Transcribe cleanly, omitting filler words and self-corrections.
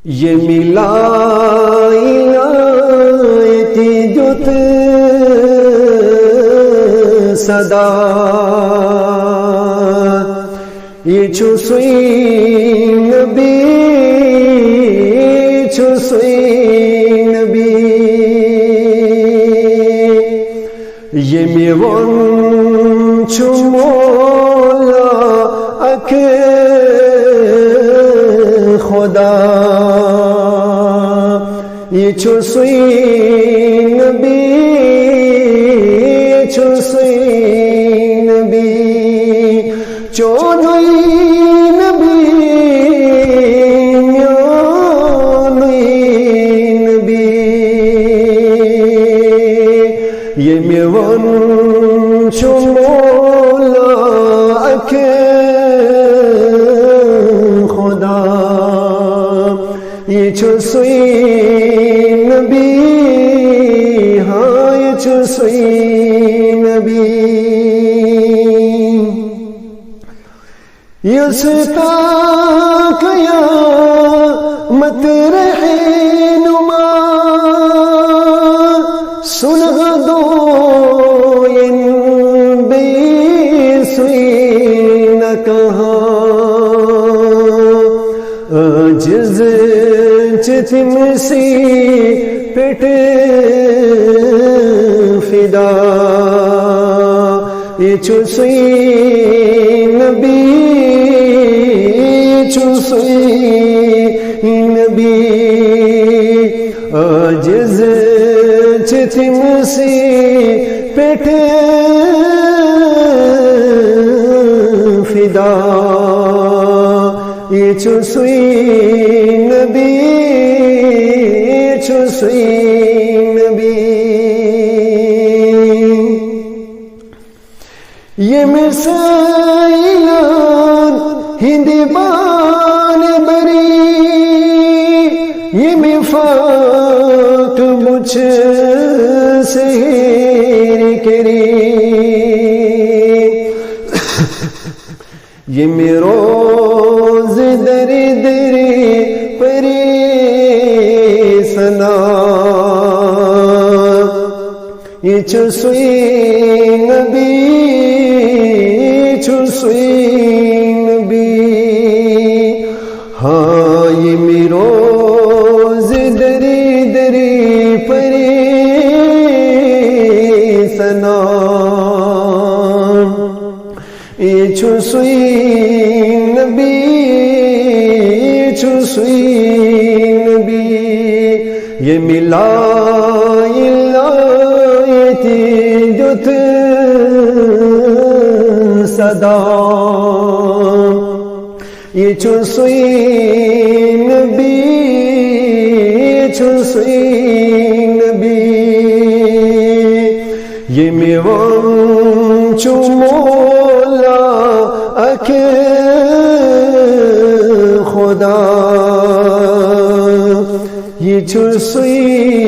یہ ملائتی جت صدا یہ چوسوئی نبی یہ میوان چو مولا اک خدا یہ چوسوئی نبی چودوئی نبی یہ میوان چو مولا اک خدا یہ چوسوئی نبی ہاں یہ چوسوئی نبی یستا قیامت رہنما سنہ دو بے سوئی نہ کہا عاجز چتم سی پٹ فدا یہ چوسوئی نبی عاجز چتم سی پٹ فدا یہ چوسوئی نبی یہ مسائلان ہندی بان بری یہ مفاق مجھ سہیر کری یہ میروز دری دری پری سنا یہ چوسوئی نبی ہاں یہ میروز دری دری پری سنا یہ چوسوئی نبی یہ ملائتی جت صدا یہ چوسوئی نبی یہ میوان چو مولا اک خدا یہ چوسوئی